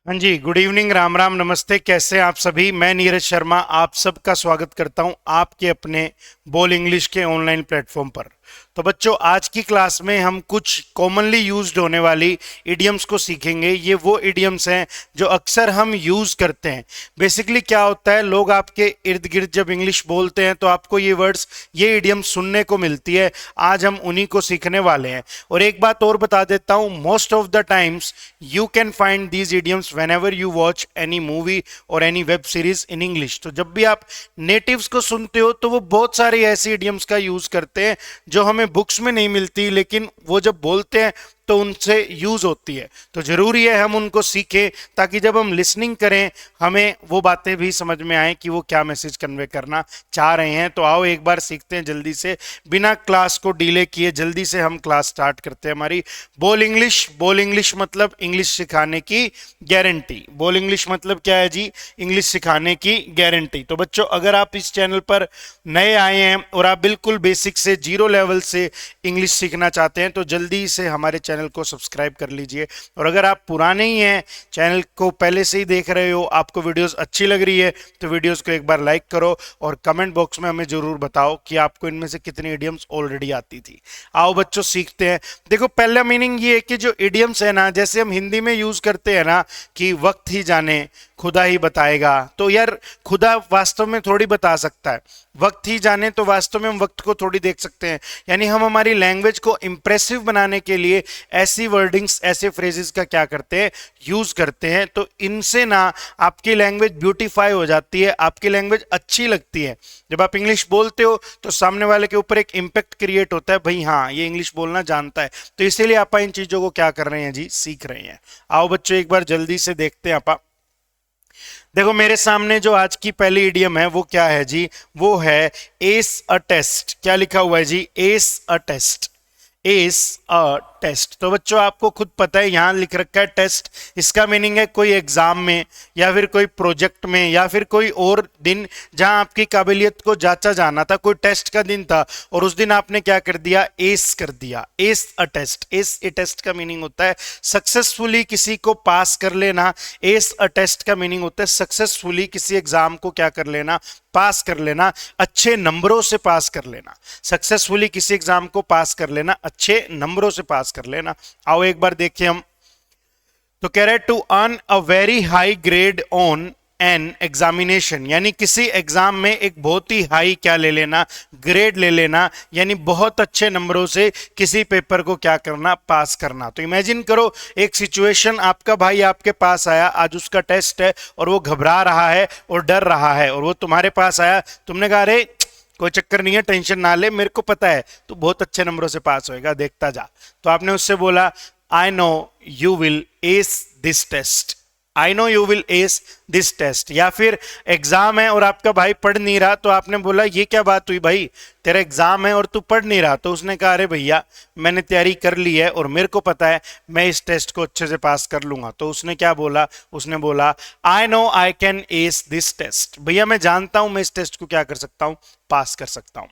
हाँ जी, good evening, Ram Ram, नमस्ते। कैसे हैं आप सभी? मैं नीरज शर्मा आप सबका स्वागत करता हूं आपके अपने बोल इंग्लिश के ऑनलाइन प्लेटफॉर्म पर। तो बच्चों, आज की क्लास में हम कुछ कॉमनली यूज्ड होने वाली इडियम्स को सीखेंगे। ये वो इडियम्स हैं जो अक्सर हम यूज करते हैं। बेसिकली क्या होता है, लोग आपके इर्द गिर्द जब इंग्लिश बोलते हैं तो आपको ये वर्ड्स, ये इडियम्स सुनने को मिलती है। आज हम उन्हीं को सीखने वाले हैं। और एक बात और बता देता हूं, most of the times you can find these idioms whenever you watch any movie or any web series in English। तो जब भी आप नेटिव्स को सुनते हो तो वो बहुत सारी ऐसी इडियम्स का यूज करते हैं जो हमें बुक्स में नहीं मिलती, लेकिन वो जब बोलते हैं तो उनसे यूज होती है। तो जरूरी है हम उनको सीखें ताकि जब हम लिसनिंग करें हमें वो बातें भी समझ में आए कि वो क्या मैसेज कन्वे करना चाह रहे हैं। तो आओ एक बार सीखते हैं जल्दी से, बिना क्लास को डिले किए जल्दी से हम क्लास स्टार्ट करते हैं हमारी। बोल इंग्लिश। बोल इंग्लिश मतलब इंग्लिश सिखाने की गारंटी। बोल इंग्लिश मतलब क्या है जी? इंग्लिश सिखाने की गारंटी। तो बच्चों, अगर आप इस चैनल पर नए आए हैं और आप बिल्कुल बेसिक से, जीरो लेवल से इंग्लिश सीखना चाहते हैं तो जल्दी से हमारे चैनल को सब्सक्राइब कर लीजिए। और अगर आप पुराने ही हैं, चैनल को पहले से ही देख रहे हो, आपको वीडियोस अच्छी लग रही है तो वीडियोस को एक बार लाइक करो और कमेंट बॉक्स में हमें जरूर बताओ कि आपको इनमें से कितनी इडियम्स ऑलरेडी आती थी। आओ बच्चों सीखते हैं। देखो, पहला मीनिंग ये है कि जो इडियम्स है ना, जैसे हम हिंदी में यूज करते हैं ना कि वक्त ही जाने खुदा ही बताएगा, तो यार खुदा वास्तव में थोड़ी बता सकता है, वक्त ही जाने तो वास्तव में हम वक्त को थोड़ी देख सकते हैं। यानी हम हमारी लैंग्वेज को इंप्रेसिव बनाने के लिए ऐसी वर्डिंग्स, ऐसे फ्रेजेस का क्या करते हैं, यूज करते हैं। तो इनसे ना आपकी लैंग्वेज ब्यूटीफाई हो जाती है, आपकी लैंग्वेज अच्छी लगती है। जब आप इंग्लिश बोलते हो तो सामने वाले के ऊपर एक इम्पैक्ट क्रिएट होता है, भाई हाँ ये इंग्लिश बोलना जानता है। तो इसीलिए आप इन चीजों को क्या कर रहे हैं जी, सीख रहे हैं। आओ बच्चों एक बार जल्दी से देखते हैं आप। देखो मेरे सामने जो आज की पहली इडियम है वो क्या है जी? वो है एस अ टेस्ट। क्या लिखा हुआ है जी? As a test. S a test. तो बच्चों आपको खुद पता है, यहां लिख रखा है टेस्ट। इसका मीनिंग है कोई एग्जाम में या फिर कोई प्रोजेक्ट में या फिर कोई और दिन जहां आपकी काबिलियत को जांचा जाना था, कोई टेस्ट का दिन था और उस दिन आपने क्या कर दिया, एस कर दिया। Ace a test. Ace a test का मीनिंग होता है सक्सेसफुली किसी को पास कर लेना। एस अ टेस्ट का मीनिंग होता है सक्सेसफुली किसी एग्जाम को क्या कर लेना, पास कर लेना, अच्छे नंबरों से पास कर लेना। सक्सेसफुली किसी एग्जाम को पास कर लेना, अच्छे नंबरों से पास कर लेना। आओ एक बार देखिए हम। तो कह रहे to earn a very high grade on an examination, यानी किसी एग्जाम में एक बहुत ही हाई क्या ले लेना, ग्रेड ले लेना, यानी बहुत अच्छे नंबरों से किसी पेपर को क्या करना, पास करना। तो इमेजिन करो एक सिचुएशन, आपका भाई आपके पास आया, आज उसका टेस्ट है और वो घबरा रहा है और डर रहा है, और वो तुम्हारे पास आया, तुमने कहा अरे कोई चक्कर नहीं है, टेंशन ना ले, मेरे को पता है तू बहुत अच्छे नंबरों से पास होएगा, देखता जा। तो आपने उससे बोला I know you will ace this test. I know you will ace this test. या फिर एग्जाम है और आपका भाई पढ़ नहीं रहा, तो आपने बोला ये क्या बात हुई भाई, तेरा एग्जाम है और तू पढ़ नहीं रहा। तो उसने कहा अरे भैया मैंने तैयारी कर ली है और मेरे को पता है मैं इस टेस्ट को अच्छे से पास कर लूंगा। तो उसने क्या बोला, उसने बोला I know I can ace this test. भैया मैं जानता हूं मैं इस टेस्ट को क्या कर सकता हूं, पास कर सकता हूं,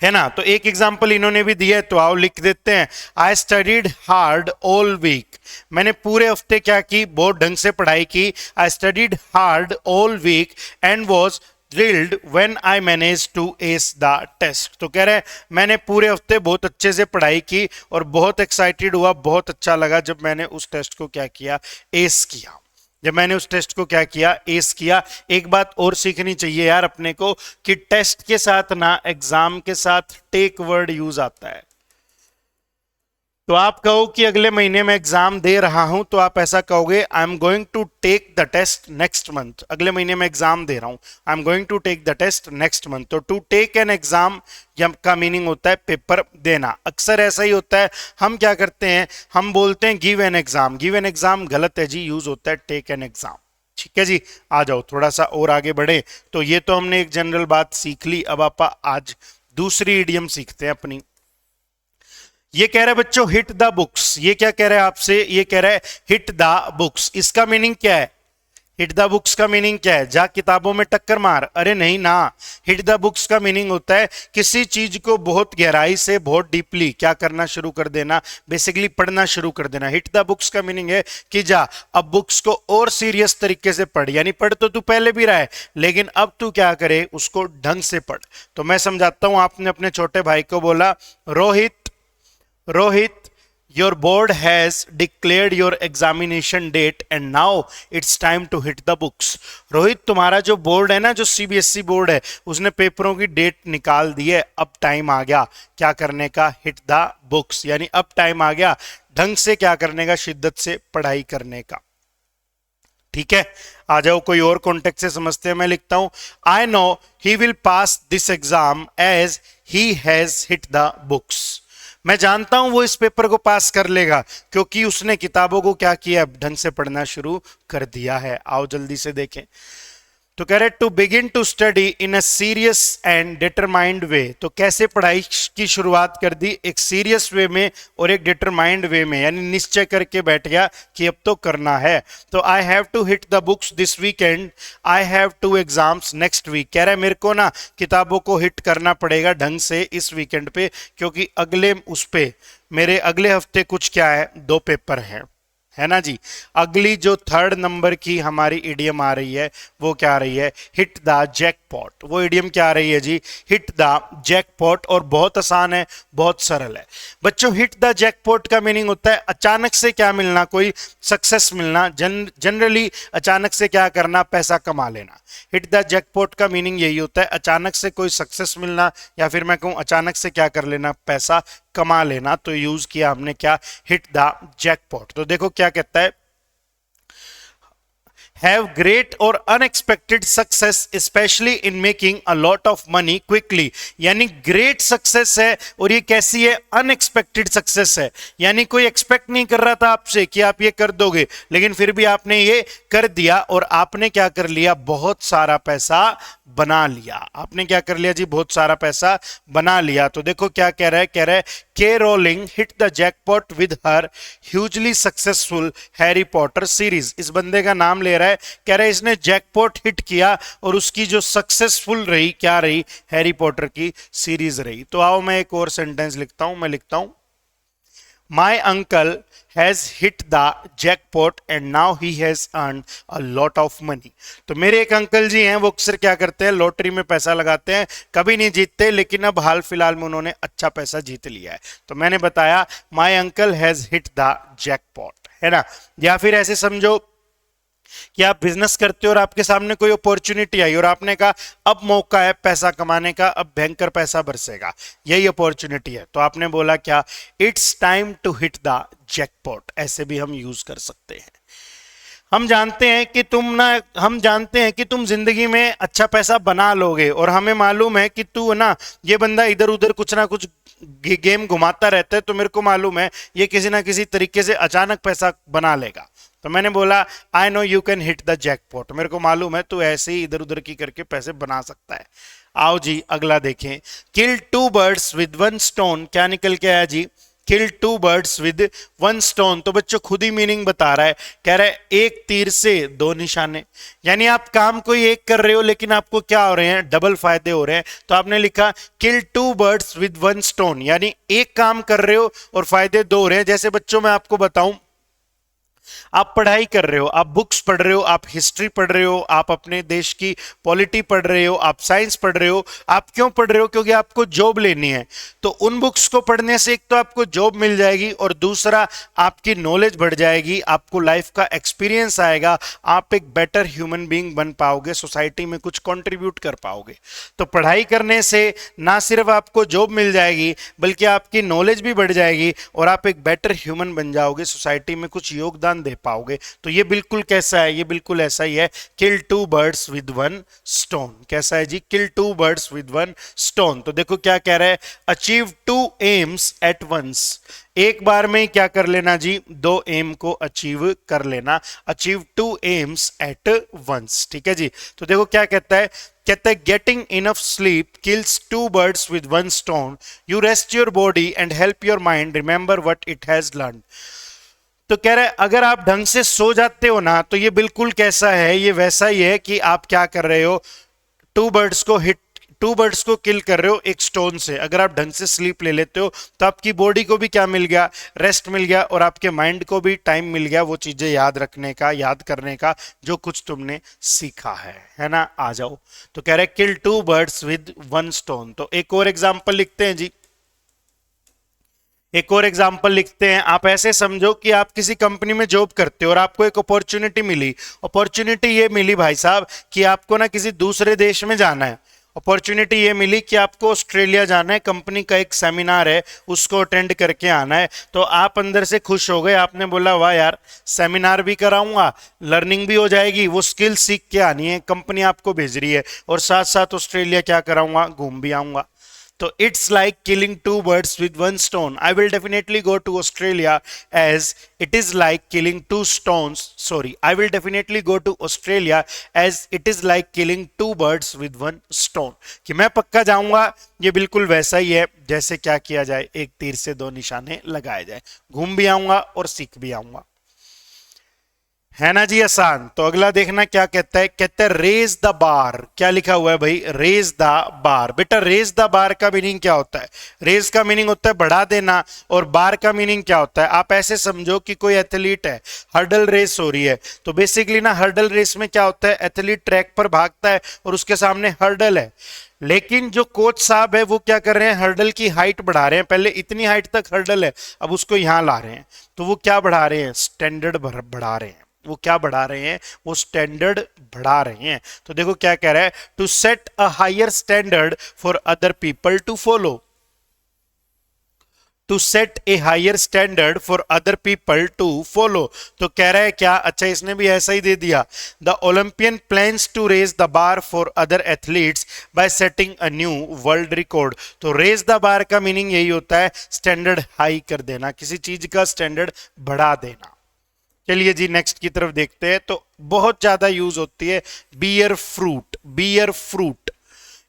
है ना। तो एक एग्जाम्पल इन्होंने भी दिया है, तो आओ लिख देते हैं। I studied hard all week. मैंने पूरे हफ्ते क्या की, बहुत ढंग से पढ़ाई की। I studied hard all week and was thrilled when I managed to ace the test। तो कह रहे हैं मैंने पूरे हफ्ते बहुत अच्छे से पढ़ाई की और बहुत एक्साइटेड हुआ, बहुत अच्छा लगा जब मैंने उस टेस्ट को क्या किया, एस किया। जब मैंने उस टेस्ट को क्या किया, एस किया। एक बात और सीखनी चाहिए यार अपने को कि टेस्ट के साथ ना एग्जाम के साथ टेक वर्ड यूज आता है। तो आप कहो कि अगले महीने में एग्जाम दे रहा हूं, तो आप ऐसा कहोगे I am going to take the test next month. अगले महीने में एग्जाम दे रहा हूं, I am going to take the test next month. तो टू टेक एन एग्जाम का मीनिंग होता है पेपर देना। अक्सर ऐसा ही होता है, हम क्या करते हैं, हम बोलते हैं give an exam. Give an exam गलत है जी, यूज होता है टेक एन एग्जाम। ठीक है जी। आ जाओ थोड़ा सा और आगे बढ़े। तो ये तो हमने एक जनरल बात सीख ली, अब आप आज दूसरी इडियम सीखते हैं अपनी। ये कह रहा है बच्चों हिट द बुक्स। ये क्या कह रहा है आपसे, ये कह रहा है हिट द बुक्स। इसका मीनिंग क्या है, हिट द बुक्स का मीनिंग क्या है? जा किताबों में टक्कर मार। अरे नहीं ना, हिट द बुक्स का मीनिंग होता है किसी चीज को बहुत गहराई से, बहुत डीपली क्या करना शुरू कर देना, बेसिकली पढ़ना शुरू कर देना। हिट द बुक्स का मीनिंग है कि जा अब बुक्स को और सीरियस तरीके से पढ़, यानी पढ़ तो तू पहले भी रहा है लेकिन अब तू क्या करे, उसको ढंग से पढ़। तो मैं समझाता हूं। आपने अपने छोटे भाई को बोला, Rohit, Rohit, your board has declared your examination date and now it's time to hit the books। Rohit, तुम्हारा जो बोर्ड है ना, जो सीबीएसई बोर्ड है, उसने पेपरों की डेट निकाल दी है। अब टाइम आ गया क्या करने का? हिट द बुक्स, यानी अब टाइम आ गया ढंग से क्या करने का, शिद्दत से पढ़ाई करने का। ठीक है, आ जाओ कोई और कॉन्टेक्स्ट से समझते हैं। मैं लिखता हूं, I know he will pass this exam as he has hit the books. मैं जानता हूं वो इस पेपर को पास कर लेगा क्योंकि उसने किताबों को क्या किया, ढंग से पढ़ना शुरू कर दिया है। आओ जल्दी से देखें। तो कह रहे to begin to study in a serious and determined way. तो कैसे पढ़ाई की शुरुआत कर दी? एक सीरियस वे में और एक डिटरमाइंड वे में, यानी निश्चय करके बैठ गया कि अब तो करना है। तो I have to hit the books this weekend, I have 2 exams next week. कह रहा है मेरे को ना किताबों को हिट करना पड़ेगा ढंग से इस वीकेंड पे, क्योंकि अगले उस पे मेरे अगले हफ्ते कुछ क्या है, 2 पेपर हैं, है ना जी। अगली जो 3rd नंबर की हमारी इडियम आ रही है वो क्या आ रही है? Hit the jackpot. वो इडियम क्या आ रही है जी? Hit the jackpot. और बहुत आसान है, बहुत सरल है बच्चों। हिट द जैकपॉट का मीनिंग होता है अचानक से क्या मिलना, कोई सक्सेस मिलना। जनरली अचानक से क्या करना, पैसा कमा लेना। हिट द जैकपॉट का मीनिंग यही होता है, अचानक से कोई सक्सेस मिलना, या फिर मैं कहूं अचानक से क्या कर लेना, पैसा कमा लेना। तो यूज किया हमने क्या, हिट द जैकपॉट। तो देखो क्या कहता है, have great or unexpected success especially in making a lot of money quickly। यानी ग्रेट सक्सेस है और ये कैसी है, अनएक्सपेक्टेड सक्सेस है। यानी कोई एक्सपेक्ट नहीं कर रहा था आपसे कि आप ये कर दोगे, लेकिन फिर भी आपने ये कर दिया और आपने क्या कर लिया, बहुत सारा पैसा बना लिया। आपने क्या कर लिया जी, बहुत सारा पैसा बना लिया। तो देखो क्या कह रहा है, कह रहा है के rolling hit the jackpot with her hugely successful Harry Potter series. इस बंदे का नाम ले रहा है, कह रहा है इसने जैकपॉट हिट किया और उसकी जो सक्सेसफुल रही क्या रही, हैरी पॉटर की सीरीज रही। तो आओ मैं एक और सेंटेंस लिखता हूं। मैं लिखता हूं, my uncle has hit the jackpot and now he has earned a lot of money। तो मेरे एक अंकल जी हैं, वो अक्सर क्या करते हैं, लॉटरी में पैसा लगाते हैं, कभी नहीं जीतते, लेकिन अब हाल फिलहाल में उन्होंने अच्छा पैसा जीत लिया है। तो मैंने बताया my uncle has hit the jackpot, है ना। या फिर ऐसे समझो कि आप बिजनेस करते हो और आपके सामने कोई अपॉर्चुनिटी आई और आपने कहा अब मौका है पैसा कमाने का, अब भयंकर पैसा बरसेगा, यही अपॉर्चुनिटी है। तो आपने बोला क्या, it's time to hit the jackpot. ऐसे भी हम यूज कर सकते हैं। हम जानते हैं कि तुम जिंदगी में अच्छा पैसा बना लोगे और हमें मालूम है कि तू ना, ये बंदा इधर उधर कुछ ना कुछ गेम घुमाता रहता है, तो मेरे को मालूम है ये किसी ना किसी तरीके से अचानक पैसा बना लेगा। तो मैंने बोला I know you can hit the jackpot. मेरे को मालूम है तू ऐसे ही इधर उधर की करके पैसे बना सकता है। आओ जी अगला देखें, किल 2 बर्ड्स विद 1 स्टोन। क्या निकल के आया जी, किल 2 बर्ड्स विद 1 स्टोन। तो बच्चों खुद ही मीनिंग बता रहा है, कह रहा है एक तीर से 2 निशाने। यानी आप काम कोई एक कर रहे हो लेकिन आपको क्या हो रहे हैं, डबल फायदे हो रहे हैं। तो आपने लिखा किल 2 बर्ड्स विद 1 स्टोन, यानी एक काम कर रहे हो और फायदे 2 हो रहे हैं। जैसे बच्चों मैं आपको बताऊं, आप पढ़ाई कर रहे हो, आप बुक्स पढ़ रहे हो, आप हिस्ट्री पढ़ रहे हो, आप अपने देश की पॉलिटी पढ़ रहे हो, आप साइंस पढ़ रहे हो। आप क्यों पढ़ रहे हो, क्योंकि आपको जॉब लेनी है। तो उन बुक्स को पढ़ने से एक तो आपको जॉब मिल जाएगी और दूसरा आपकी नॉलेज बढ़ जाएगी, आपको लाइफ का एक्सपीरियंस आएगा, आप एक बेटर ह्यूमन बीइंग बन पाओगे, सोसाइटी में कुछ कंट्रीब्यूट कर पाओगे। तो पढ़ाई करने से ना सिर्फ आपको जॉब मिल जाएगी बल्कि आपकी नॉलेज भी बढ़ जाएगी और आप एक बेटर ह्यूमन बन जाओगे, सोसाइटी में कुछ योगदान दे पाओगे। तो ये बिल्कुल कैसा है, ये बिल्कुल ऐसा ही है, किल 2 बर्ड्स विद 1 स्टोन। कैसा है जी, किल 2 बर्ड्स विद 1 स्टोन। तो देखो क्या कह रहा है, अचीव 2 एम्स एट वंस। एक बार में क्या कर लेना जी, 2 एम को अचीव कर लेना। अचीव 2 एम्स एट वंस, ठीक है जी। तो देखो क्या कहता है, कहता है getting enough sleep kills 2 birds with 1 stone. You rest your body and help your mind remember what it has learn. तो कह रहे हैं अगर आप ढंग से सो जाते हो ना तो ये बिल्कुल कैसा है, ये वैसा ही है कि आप क्या कर रहे हो, टू बर्ड्स को किल कर रहे हो एक स्टोन से। अगर आप ढंग से स्लीप ले लेते हो तो आपकी बॉडी को भी क्या मिल गया, रेस्ट मिल गया, और आपके माइंड को भी टाइम मिल गया वो चीजें याद रखने का, याद करने का जो कुछ तुमने सीखा है ना। आ जाओ, तो कह रहे kill two birds with one stone. तो एक और एग्जाम्पल लिखते हैं जी, एक और एग्जाम्पल लिखते हैं। आप ऐसे समझो कि आप किसी कंपनी में जॉब करते हो और आपको एक अपॉर्चुनिटी मिली। अपॉर्चुनिटी ये मिली भाई साहब कि आपको ना किसी दूसरे देश में जाना है। अपॉर्चुनिटी ये मिली कि आपको ऑस्ट्रेलिया जाना है, कंपनी का एक सेमिनार है उसको अटेंड करके आना है। तो आप अंदर से खुश हो गए, आपने बोला वाह यार, सेमिनार भी कराऊंगा, लर्निंग भी हो जाएगी, वो स्किल सीख के आनी है, कंपनी आपको भेज रही है, और साथ साथ ऑस्ट्रेलिया क्या कराऊंगा, घूम भी आऊंगा। तो it's like killing two birds with one stone. I will definitely go to Australia as it is like killing two stones. Sorry, I will definitely go to Australia as it is like killing two birds with one stone. कि मैं पक्का जाऊंगा, ये बिल्कुल वैसा ही है जैसे क्या किया जाए, एक तीर से दो निशाने लगाए जाए, घूम भी आऊंगा और सीख भी आऊंगा, है ना जी आसान। तो अगला देखना क्या कहता है, कहता है रेज द बार। क्या लिखा हुआ है भाई, रेज द बार। बेटा रेज द बार का मीनिंग क्या होता है, रेज का मीनिंग होता है बढ़ा देना, और बार का मीनिंग क्या होता है, आप ऐसे समझो कि कोई एथलीट है, हर्डल रेस हो रही है, तो बेसिकली ना हर्डल रेस में क्या होता है, एथलीट ट्रैक पर भागता है और उसके सामने हर्डल है, लेकिन जो कोच साहब है वो क्या कर रहे हैं, हर्डल की हाइट बढ़ा रहे हैं। पहले इतनी हाइट तक हर्डल है, अब उसको यहां ला रहे हैं। तो वो क्या बढ़ा रहे हैं, स्टैंडर्ड बढ़ा रहे हैं। वो क्या बढ़ा रहे हैं, वो स्टैंडर्ड बढ़ा रहे हैं। तो देखो क्या कह रहा है, to set a higher standard for other people to follow. To set a higher standard for other people to follow. तो कह रहा है क्या, अच्छा इसने भी ऐसा ही दे दिया, the Olympian plans to raise the bar for other athletes by setting a new world record. तो रेज द बार का मीनिंग यही होता है, स्टैंडर्ड हाई कर देना, किसी चीज का स्टैंडर्ड बढ़ा देना। चलिए जी नेक्स्ट की तरफ देखते हैं। तो बहुत ज्यादा यूज होती है बियर फ्रूट। बियर फ्रूट,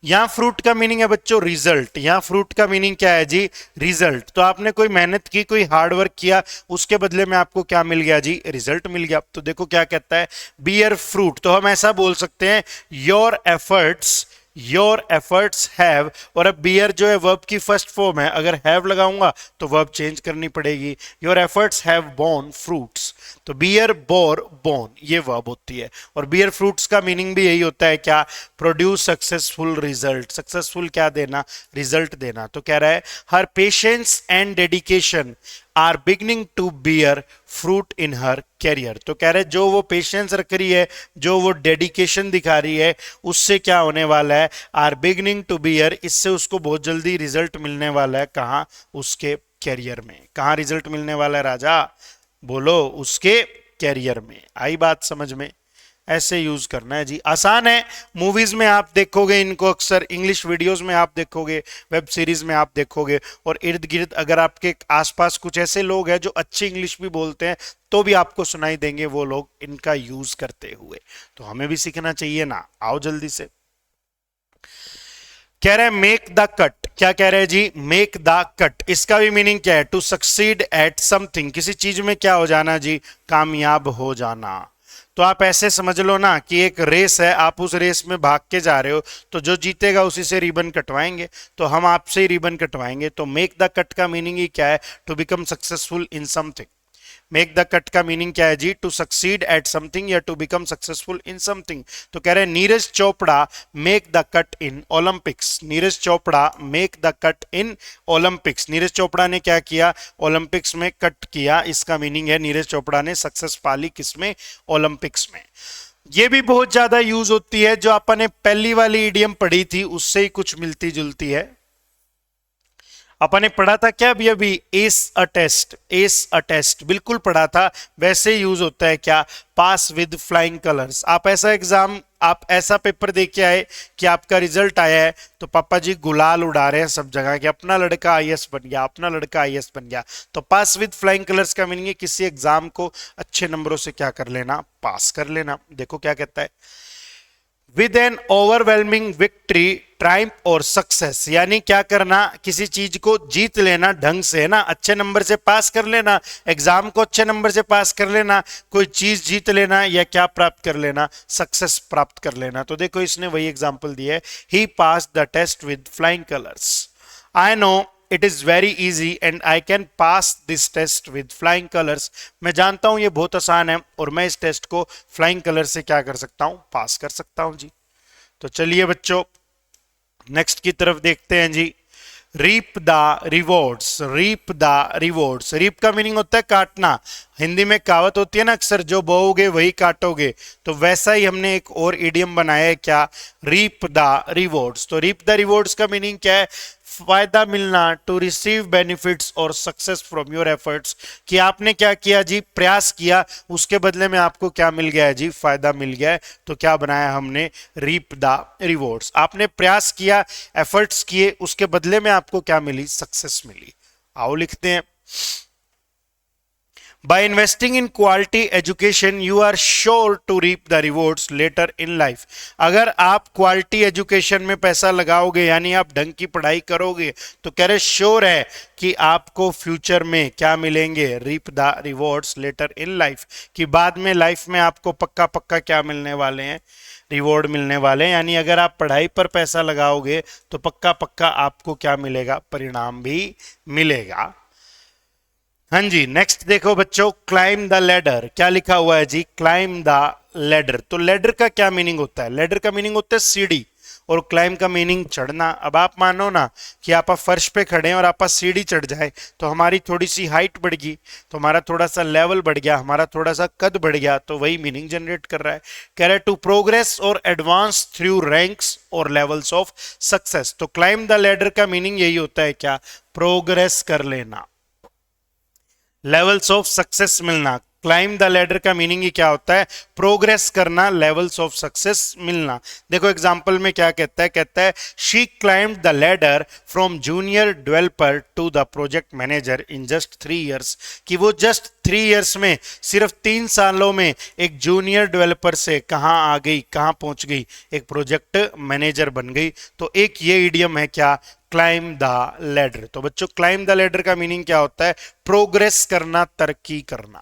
यहां फ्रूट का मीनिंग है बच्चों रिजल्ट। यहां फ्रूट का मीनिंग क्या है जी, रिजल्ट। तो आपने कोई मेहनत की, कोई हार्ड वर्क किया, उसके बदले में आपको क्या मिल गया जी, रिजल्ट मिल गया। तो देखो क्या कहता है, बियर फ्रूट। तो हम ऐसा बोल सकते हैं, योर एफर्ट्स हैव, और अब बियर जो है वर्ब की फर्स्ट फॉर्म है, अगर हैव लगाऊंगा तो वर्ब चेंज करनी पड़ेगी। Your efforts have borne fruits. तो बियर बोर बोर्न ये वर्ब होती है, और बियर फ्रूट्स का मीनिंग भी यही होता है क्या, प्रोड्यूस सक्सेसफुल रिजल्ट। सक्सेसफुल क्या देना, रिजल्ट देना। तो कह रहा है her patience and dedication are beginning to bear fruit in her career. तो कह रहे जो वो पेशेंस रख रही है, जो वो डेडिकेशन दिखा रही है, उससे क्या होने वाला है, आर बिगनिंग टू बियर, इससे उसको बहुत जल्दी रिजल्ट मिलने वाला है। कहाँ, उसके कैरियर में। कहाँ रिजल्ट मिलने वाला है राजा, बोलो, उसके कैरियर में। आई बात समझ में, ऐसे यूज करना है जी, आसान है। मूवीज में आप देखोगे इनको अक्सर, इंग्लिश वीडियोस में आप देखोगे, वेब सीरीज में आप देखोगे, और इर्द गिर्द अगर आपके आसपास कुछ ऐसे लोग हैं जो अच्छी इंग्लिश भी बोलते हैं तो भी आपको सुनाई देंगे वो लोग इनका यूज करते हुए। तो हमें भी सीखना चाहिए ना, आओ जल्दी से। कह रहे हैं मेक द कट। क्या कह रहे हैं जी, मेक द कट। इसका भी मीनिंग क्या है, टू सक्सीड एट समथिंग, किसी चीज में क्या हो जाना जी, कामयाब हो जाना। तो आप ऐसे समझ लो ना कि एक रेस है, आप उस रेस में भाग के जा रहे हो, तो जो जीतेगा उसी से रिबन कटवाएंगे, तो हम आपसे ही रिबन कटवाएंगे। तो मेक द कट का मीनिंग ही क्या है, to become successful in something. Make the cut का मीनिंग क्या है जी, टू सक्सीड एट समथिंग या to become successful in something. तो कह रहे हैं Neeraj Chopra make the cut in Olympics. Neeraj Chopra make the cut in Olympics. Neeraj Chopra ने क्या किया, ओलंपिक्स में कट किया। इसका मीनिंग है नीरज चोपड़ा ने सक्सेस पाली, किसमें, ओलंपिक्स में। ये भी बहुत ज्यादा यूज होती है, जो अपन ने पहली वाली इडियम पढ़ी थी उससे ही कुछ मिलती जुलती है। अपन ने पढ़ा था क्या अभी अभी, ace a test. S a test बिल्कुल पढ़ा था, वैसे यूज होता है क्या, पास विद फ्लाइंग कलर्स। आप ऐसा एग्जाम, आप ऐसा पेपर दे के आए कि आपका रिजल्ट आया है तो पापा जी गुलाल उड़ा रहे हैं सब जगह कि अपना लड़का आईएएस बन गया, अपना लड़का आईएएस बन गया। तो पास विद फ्लाइंग कलर्स का मीनिंग है किसी एग्जाम को अच्छे नंबरों से क्या कर लेना, पास कर लेना। देखो क्या कहता है, with N overwhelming victory, triumph और सक्सेस, यानी क्या करना, किसी चीज को जीत लेना ढंग से ना, अच्छे नंबर से पास कर लेना, एग्जाम को अच्छे नंबर से पास कर लेना, कोई चीज जीत लेना या क्या प्राप्त कर लेना, सक्सेस प्राप्त कर लेना। तो देखो इसने वही एग्जाम्पल दिया है, he pass the test with flying colours. I know it is very easy and I can pass this test with flying colours. मैं जानता हूं ये बहुत आसान है और मैं इस टेस्ट को फ्लाइंग कलर से क्या कर सकता हूं, पास कर सकता हूं जी। तो चलिए बच्चों नेक्स्ट की तरफ देखते हैं जी। Reap the rewards, reap the rewards, reap का मीनिंग होता है काटना। हिंदी में कहावत होती है ना अक्सर, जो बोओगे वही काटोगे, तो वैसा ही हमने एक और इडियम बनाया है, क्या, रीप द रिवॉर्ड्स। तो रीप द रिवॉर्ड्स का मीनिंग क्या है, फायदा मिलना, टू रिसीव बेनिफिट्स और सक्सेस फ्रॉम योर एफर्ट्स, कि आपने क्या किया जी, प्रयास किया, उसके बदले में आपको क्या मिल गया है जी, फायदा मिल गया है। तो क्या बनाया हमने, रीप द रिवॉर्ड्स। आपने प्रयास किया, एफर्ट्स किए, उसके बदले में आपको क्या मिली, सक्सेस मिली। आओ लिखते हैं, By investing in quality education, you are sure to reap the rewards later in life. अगर आप क्वालिटी एजुकेशन में पैसा लगाओगे, यानी आप ढंग की पढ़ाई करोगे, तो कह रहे श्योर है कि आपको फ्यूचर में क्या मिलेंगे, reap the rewards later in life, कि बाद में लाइफ में आपको पक्का पक्का क्या मिलने वाले हैं, रिवॉर्ड मिलने वाले हैं। यानी अगर आप पढ़ाई पर पैसा लगाओगे तो पक्का पक्का आपको क्या मिलेगा, परिणाम भी मिलेगा। हाँ जी नेक्स्ट देखो बच्चों, क्लाइम द लेडर, क्या लिखा हुआ है जी, क्लाइम द लेडर। तो लेडर का क्या मीनिंग होता है, लेडर का मीनिंग होता है सीढ़ी, और क्लाइम का मीनिंग चढ़ना। अब आप मानो ना कि आप फर्श पे खड़े हैं और आप सीढ़ी चढ़ जाए, तो हमारी थोड़ी सी हाइट बढ़ गई, तो हमारा थोड़ा सा लेवल बढ़ गया, हमारा थोड़ा सा कद बढ़ गया, तो वही मीनिंग जनरेट कर रहा है। कह रहा है टू प्रोग्रेस और एडवांस थ्रू रैंक्स और लेवल्स ऑफ सक्सेस। तो क्लाइम द लेडर का मीनिंग यही होता है, क्या, प्रोग्रेस कर लेना, लेवल्स ऑफ सक्सेस मिलना। क्लाइम द लेडर का मीनिंग ही क्या होता है, प्रोग्रेस करना, लेवल्स ऑफ सक्सेस मिलना। देखो एग्जांपल में क्या कहता है, कहता है she climbed the ladder from junior developer to the project manager in just 3 years, कि वो जस्ट 3 years में, सिर्फ 3 सालों में एक जूनियर डेवलपर से कहां आ गई, कहां पहुंच गई, एक प्रोजेक्ट मैनेजर बन गई। तो एक ये इडियम है क्या, क्लाइम द लेडर। तो बच्चों क्लाइम द लेडर का मीनिंग क्या होता है, प्रोग्रेस करना, तरक्की करना।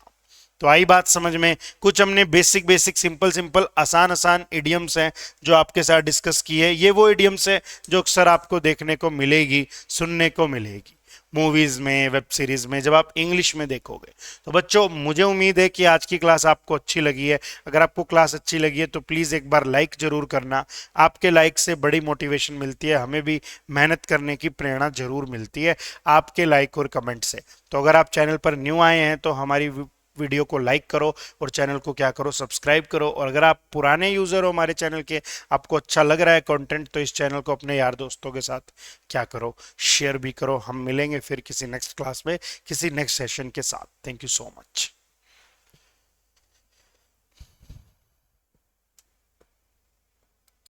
तो आई बात समझ में, कुछ हमने बेसिक बेसिक सिंपल सिंपल आसान आसान इडियम्स हैं जो आपके साथ डिस्कस किए। ये वो इडियम्स हैं जो अक्सर आपको देखने को मिलेगी, सुनने को मिलेगी मूवीज में, वेब सीरीज में, जब आप इंग्लिश में देखोगे। तो बच्चों मुझे उम्मीद है कि आज की क्लास आपको अच्छी लगी है। अगर आपको क्लास अच्छी लगी है तो प्लीज़ एक बार लाइक जरूर करना। आपके लाइक से बड़ी मोटिवेशन मिलती है, हमें भी मेहनत करने की प्रेरणा जरूर मिलती है आपके लाइक और कमेंट से। तो अगर आप चैनल पर न्यू आए हैं तो हमारी वीडियो को लाइक करो और चैनल को क्या करो, सब्सक्राइब करो। और अगर आप पुराने यूज़र हो हमारे चैनल के, आपको अच्छा लग रहा है कंटेंट, तो इस चैनल को अपने यार दोस्तों के साथ क्या करो, शेयर भी करो। हम मिलेंगे फिर किसी नेक्स्ट क्लास में, किसी नेक्स्ट सेशन के साथ। Thank you so much.